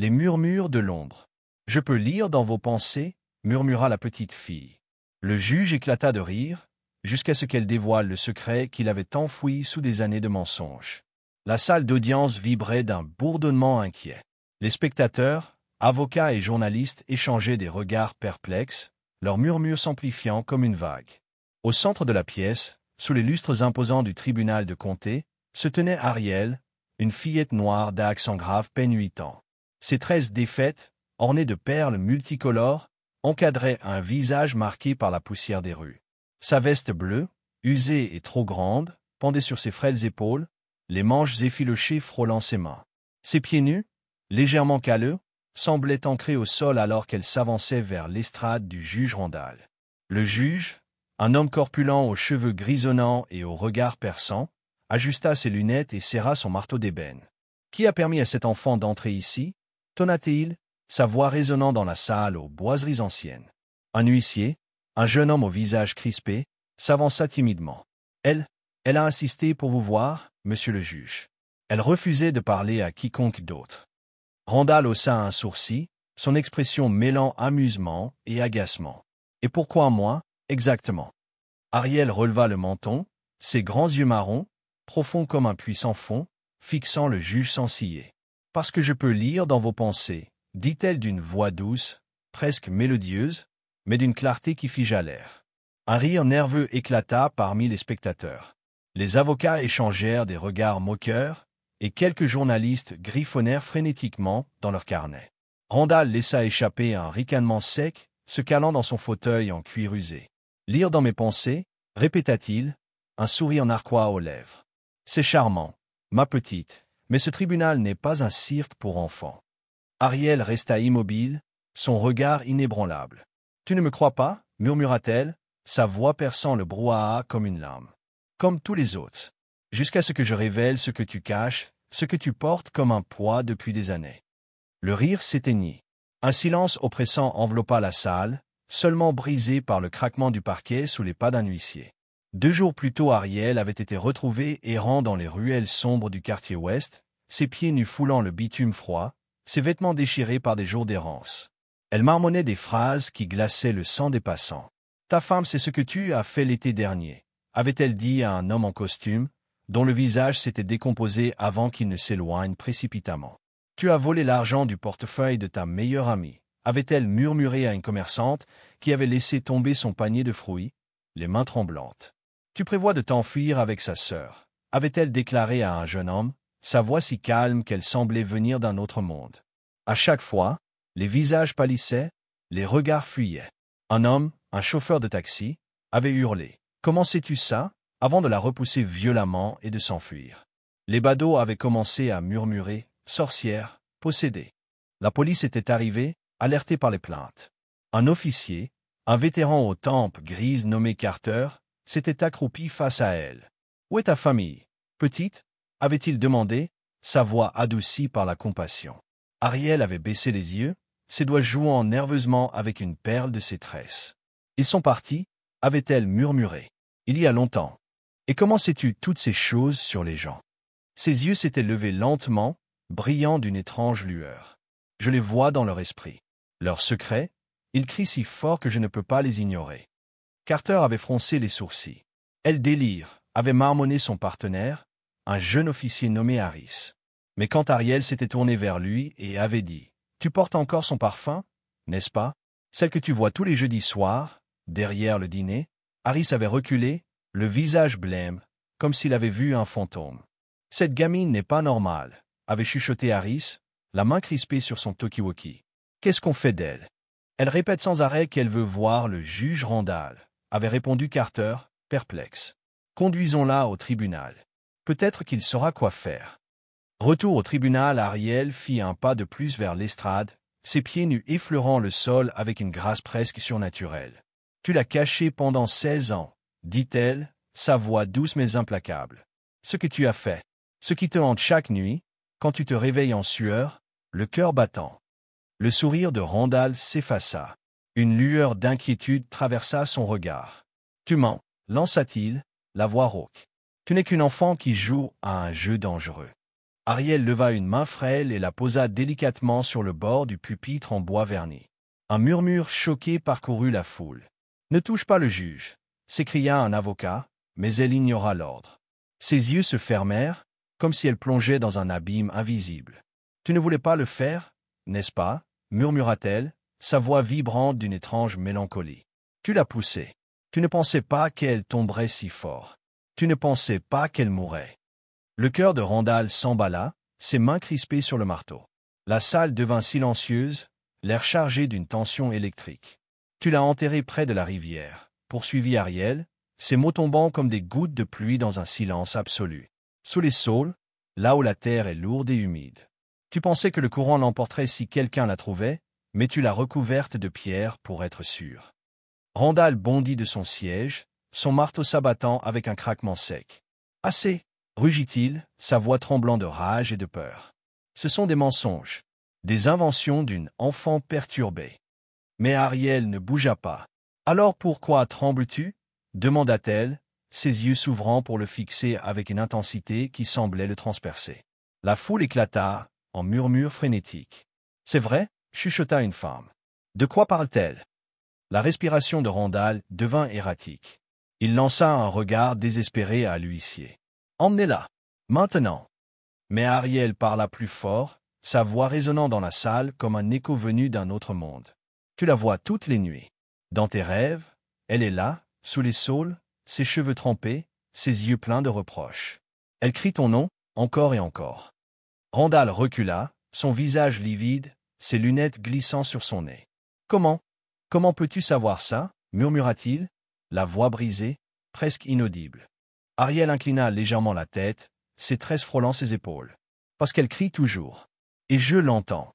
Les murmures de l'ombre. Je peux lire dans vos pensées, murmura la petite fille. Le juge éclata de rire, jusqu'à ce qu'elle dévoile le secret qu'il avait enfoui sous des années de mensonges. La salle d'audience vibrait d'un bourdonnement inquiet. Les spectateurs, avocats et journalistes échangeaient des regards perplexes, leurs murmures s'amplifiant comme une vague. Au centre de la pièce, sous les lustres imposants du tribunal de comté, se tenait Ariel, une fillette noire d'accent grave peine 8 ans. Ses tresses défaites, ornées de perles multicolores, encadraient un visage marqué par la poussière des rues. Sa veste bleue, usée et trop grande, pendait sur ses frêles épaules, les manches effilochées frôlant ses mains. Ses pieds nus, légèrement calleux, semblaient ancrés au sol alors qu'elle s'avançait vers l'estrade du juge Randall. Le juge, un homme corpulent aux cheveux grisonnants et au regard perçant, ajusta ses lunettes et serra son marteau d'ébène. « Qui a permis à cet enfant d'entrer ici » tonna-t-il, sa voix résonnant dans la salle aux boiseries anciennes. Un huissier, un jeune homme au visage crispé, s'avança timidement. « Elle a insisté pour vous voir, monsieur le juge. Elle refusait de parler à quiconque d'autre. » Randall haussa un sourcil, son expression mêlant amusement et agacement. « Et pourquoi moi, exactement ?» Ariel releva le menton, ses grands yeux marrons, profonds comme un puits sans fond, fixant le juge sans ciller. « Parce que je peux lire dans vos pensées, » dit-elle d'une voix douce, presque mélodieuse, mais d'une clarté qui figea l'air. Un rire nerveux éclata parmi les spectateurs. Les avocats échangèrent des regards moqueurs, et quelques journalistes griffonnèrent frénétiquement dans leurs carnets. Randall laissa échapper un ricanement sec, se calant dans son fauteuil en cuir usé. « Lire dans mes pensées » répéta-t-il, un sourire narquois aux lèvres. « C'est charmant, ma petite, mais ce tribunal n'est pas un cirque pour enfants. » Ariel resta immobile, son regard inébranlable. « Tu ne me crois pas » murmura-t-elle, sa voix perçant le brouhaha comme une lame. « Comme tous les autres. Jusqu'à ce que je révèle ce que tu caches, ce que tu portes comme un poids depuis des années. » Le rire s'éteignit. Un silence oppressant enveloppa la salle, seulement brisé par le craquement du parquet sous les pas d'un huissier. 2 jours plus tôt, Ariel avait été retrouvée errant dans les ruelles sombres du quartier ouest, ses pieds nus foulant le bitume froid, ses vêtements déchirés par des jours d'errance. Elle marmonnait des phrases qui glaçaient le sang des passants. « Ta femme, c'est ce que tu as fait l'été dernier », avait-elle dit à un homme en costume, dont le visage s'était décomposé avant qu'il ne s'éloigne précipitamment. « Tu as volé l'argent du portefeuille de ta meilleure amie », avait-elle murmuré à une commerçante qui avait laissé tomber son panier de fruits, les mains tremblantes. « Tu prévois de t'enfuir avec sa sœur », avait-elle déclaré à un jeune homme, sa voix si calme qu'elle semblait venir d'un autre monde. À chaque fois, les visages pâlissaient, les regards fuyaient. Un homme, un chauffeur de taxi, avait hurlé « Comment sais-tu ça ?» avant de la repousser violemment et de s'enfuir. Les badauds avaient commencé à murmurer « Sorcière, possédée ». La police était arrivée, alertée par les plaintes. Un officier, un vétéran aux tempes grises nommé Carter, s'était accroupi face à elle. « Où est ta famille, petite ?» avait-il demandé, sa voix adoucie par la compassion. Ariel avait baissé les yeux, ses doigts jouant nerveusement avec une perle de ses tresses. « Ils sont partis » avait-elle murmuré. « Il y a longtemps. » « Et comment sais-tu toutes ces choses sur les gens ?» Ses yeux s'étaient levés lentement, brillant d'une étrange lueur. « Je les vois dans leur esprit. Leurs secrets, ils crient si fort que je ne peux pas les ignorer. » Carter avait froncé les sourcils. « Elle délire » avait marmonné son partenaire, un jeune officier nommé Harris. Mais quand Ariel s'était tourné vers lui et avait dit « Tu portes encore son parfum, n'est-ce pas? Celle que tu vois tous les jeudis soirs, derrière le dîner ?» Harris avait reculé, le visage blême, comme s'il avait vu un fantôme. « Cette gamine n'est pas normale » avait chuchoté Harris, la main crispée sur son talkie-walkie. « Qu'est-ce qu'on fait d'elle? Elle répète sans arrêt qu'elle veut voir le juge Randall » avait répondu Carter, perplexe. « Conduisons-la au tribunal. Peut-être qu'il saura quoi faire. » Retour au tribunal, Ariel fit un pas de plus vers l'estrade, ses pieds nus effleurant le sol avec une grâce presque surnaturelle. « Tu l'as caché pendant 16 ans. » dit-elle, sa voix douce mais implacable. « Ce que tu as fait, ce qui te hante chaque nuit, quand tu te réveilles en sueur, le cœur battant. » Le sourire de Randall s'effaça. Une lueur d'inquiétude traversa son regard. « Tu mens, » lança-t-il, la voix rauque. « Tu n'es qu'une enfant qui joue à un jeu dangereux. » Ariel leva une main frêle et la posa délicatement sur le bord du pupitre en bois verni. Un murmure choqué parcourut la foule. « Ne touche pas le juge !» s'écria un avocat, mais elle ignora l'ordre. Ses yeux se fermèrent, comme si elle plongeait dans un abîme invisible. « Tu ne voulais pas le faire, n'est-ce pas ?» murmura-t-elle, sa voix vibrante d'une étrange mélancolie. « Tu l'as poussée. Tu ne pensais pas qu'elle tomberait si fort. Tu ne pensais pas qu'elle mourrait. » Le cœur de Randall s'emballa, ses mains crispées sur le marteau. La salle devint silencieuse, l'air chargé d'une tension électrique. « Tu l'as enterrée près de la rivière, » poursuivit Ariel, ses mots tombant comme des gouttes de pluie dans un silence absolu. « Sous les saules, là où la terre est lourde et humide. Tu pensais que le courant l'emporterait si quelqu'un la trouvait, mais tu l'as recouverte de pierres pour être sûr. » Randall bondit de son siège, son marteau s'abattant avec un craquement sec. « Assez !» rugit-il, sa voix tremblant de rage et de peur. « Ce sont des mensonges, des inventions d'une enfant perturbée. » Mais Ariel ne bougea pas. « Alors pourquoi trembles-tu » demanda-t-elle, ses yeux s'ouvrant pour le fixer avec une intensité qui semblait le transpercer. La foule éclata, en murmures frénétiques. « C'est vrai » chuchota une femme. « De quoi parle-t-elle » La respiration de Randall devint erratique. Il lança un regard désespéré à l'huissier. « Emmenez-la, maintenant !» Mais Ariel parla plus fort, sa voix résonnant dans la salle comme un écho venu d'un autre monde. « Tu la vois toutes les nuits. Dans tes rêves, elle est là, sous les saules, ses cheveux trempés, ses yeux pleins de reproches. Elle crie ton nom, encore et encore. » Randall recula, son visage livide, ses lunettes glissant sur son nez. « Comment peux-tu savoir ça ?» murmura-t-il, la voix brisée, presque inaudible. Ariel inclina légèrement la tête, ses tresses frôlant ses épaules. « Parce qu'elle crie toujours. Et je l'entends. »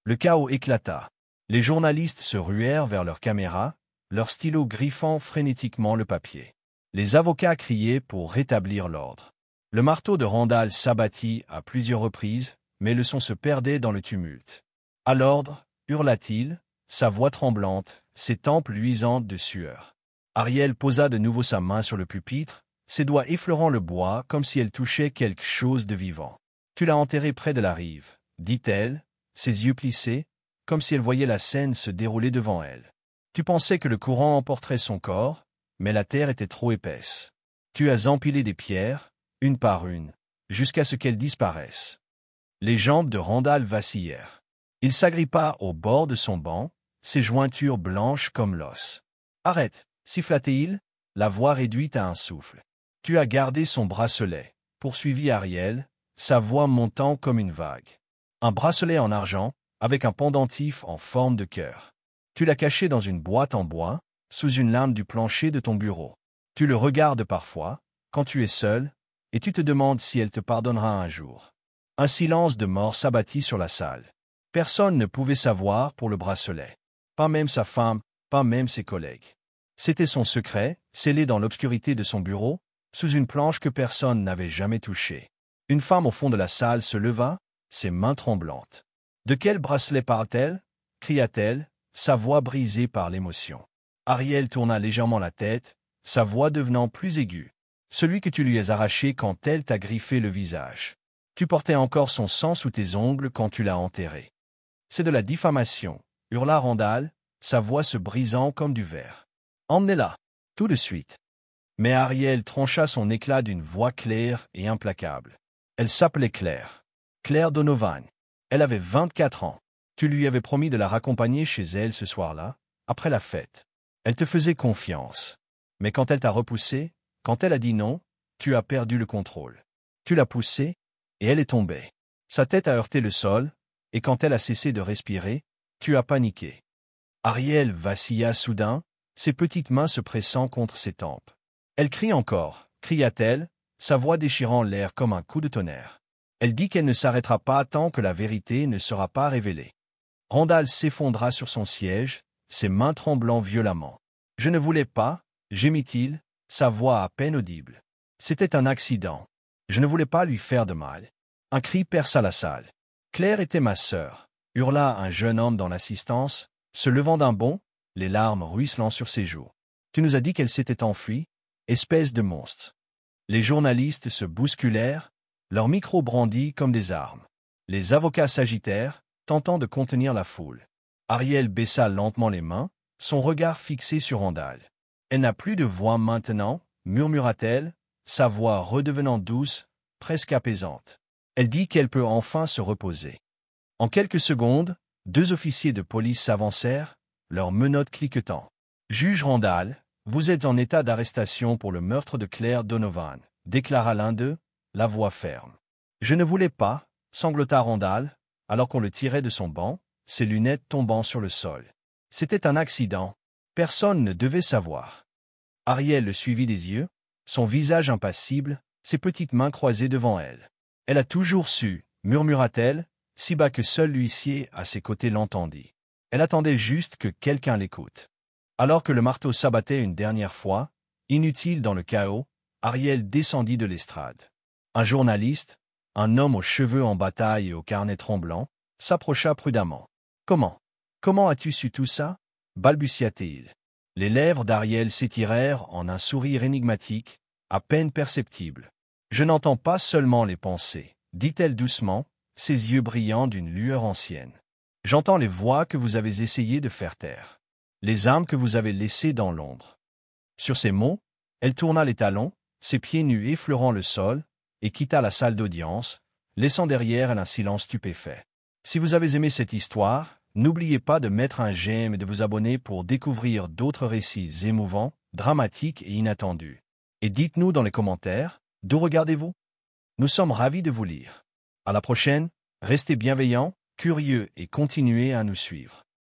Le chaos éclata. Les journalistes se ruèrent vers leurs caméras, leurs stylos griffant frénétiquement le papier. Les avocats criaient pour rétablir l'ordre. Le marteau de Randall s'abattit à plusieurs reprises, mais le son se perdait dans le tumulte. « À l'ordre !» hurla-t-il, sa voix tremblante, ses tempes luisantes de sueur. Ariel posa de nouveau sa main sur le pupitre, ses doigts effleurant le bois comme si elle touchait quelque chose de vivant. « Tu l'as enterré près de la rive, » dit-elle, ses yeux plissés, comme si elle voyait la scène se dérouler devant elle. « Tu pensais que le courant emporterait son corps, mais la terre était trop épaisse. Tu as empilé des pierres, une par une, jusqu'à ce qu'elles disparaissent. » Les jambes de Randall vacillèrent. Il s'agrippa au bord de son banc, ses jointures blanches comme l'os. « Arrête !» siffla-t-il, la voix réduite à un souffle. « Tu as gardé son bracelet, » poursuivit Ariel, sa voix montant comme une vague. « Un bracelet en argent, avec un pendentif en forme de cœur. Tu l'as caché dans une boîte en bois, sous une lame du plancher de ton bureau. Tu le regardes parfois, quand tu es seul, et tu te demandes si elle te pardonnera un jour. » Un silence de mort s'abattit sur la salle. Personne ne pouvait savoir pour le bracelet. Pas même sa femme, pas même ses collègues. C'était son secret, scellé dans l'obscurité de son bureau, sous une planche que personne n'avait jamais touchée. Une femme au fond de la salle se leva, ses mains tremblantes. « De quel bracelet parle-t-elle » cria-t-elle, sa voix brisée par l'émotion. Ariel tourna légèrement la tête, sa voix devenant plus aiguë. « Celui que tu lui as arraché quand elle t'a griffé le visage. Tu portais encore son sang sous tes ongles quand tu l'as enterré. »« C'est de la diffamation » hurla Randall, sa voix se brisant comme du verre. « Emmenez-la, tout de suite. » Mais Ariel trancha son éclat d'une voix claire et implacable. Elle s'appelait Claire. Claire Donovan. Elle avait 24 ans. Tu lui avais promis de la raccompagner chez elle ce soir-là, après la fête. Elle te faisait confiance. Mais quand elle t'a repoussé, quand elle a dit non, tu as perdu le contrôle. Tu l'as poussée, et elle est tombée. Sa tête a heurté le sol, et quand elle a cessé de respirer, tu as paniqué. Ariel vacilla soudain, ses petites mains se pressant contre ses tempes. « Elle crie encore » cria-t-elle, sa voix déchirant l'air comme un coup de tonnerre. Elle dit qu'elle ne s'arrêtera pas tant que la vérité ne sera pas révélée. Randall s'effondra sur son siège, ses mains tremblant violemment. « Je ne voulais pas » gémit-il, sa voix à peine audible. « C'était un accident. Je ne voulais pas lui faire de mal. » Un cri perça la salle. « Claire était ma sœur » hurla un jeune homme dans l'assistance, se levant d'un bond, les larmes ruisselant sur ses joues. « Tu nous as dit qu'elle s'était enfuie, espèce de monstre. » Les journalistes se bousculèrent, leurs micros brandis comme des armes. Les avocats s'agitèrent, tentant de contenir la foule. Ariel baissa lentement les mains, son regard fixé sur Randall. « Elle n'a plus de voix maintenant, murmura-t-elle, sa voix redevenant douce, presque apaisante. Elle dit qu'elle peut enfin se reposer. » En quelques secondes, 2 officiers de police s'avancèrent, leurs menottes cliquetant. « Juge Randall, vous êtes en état d'arrestation pour le meurtre de Claire Donovan, » déclara l'un d'eux, la voix ferme. « Je ne voulais pas, » sanglota Randall, alors qu'on le tirait de son banc, ses lunettes tombant sur le sol. C'était un accident. Personne ne devait savoir. Ariel le suivit des yeux, son visage impassible, ses petites mains croisées devant elle. « Elle a toujours su, » murmura-t-elle, si bas que seul l'huissier à ses côtés l'entendit. Elle attendait juste que quelqu'un l'écoute. Alors que le marteau s'abattait une dernière fois, inutile dans le chaos, Ariel descendit de l'estrade. Un journaliste, un homme aux cheveux en bataille et au carnet tremblant, s'approcha prudemment. « Comment as-tu su tout ça ?» balbutia-t-il. Les lèvres d'Ariel s'étirèrent en un sourire énigmatique, à peine perceptible. « Je n'entends pas seulement les pensées, » dit-elle doucement, ses yeux brillants d'une lueur ancienne. « J'entends les voix que vous avez essayé de faire taire, les âmes que vous avez laissées dans l'ombre. » Sur ces mots, elle tourna les talons, ses pieds nus effleurant le sol, et quitta la salle d'audience, laissant derrière elle un silence stupéfait. Si vous avez aimé cette histoire, n'oubliez pas de mettre un j'aime et de vous abonner pour découvrir d'autres récits émouvants, dramatiques et inattendus. Et dites-nous dans les commentaires, d'où regardez-vous? Nous sommes ravis de vous lire. À la prochaine, restez bienveillants, curieux et continuez à nous suivre.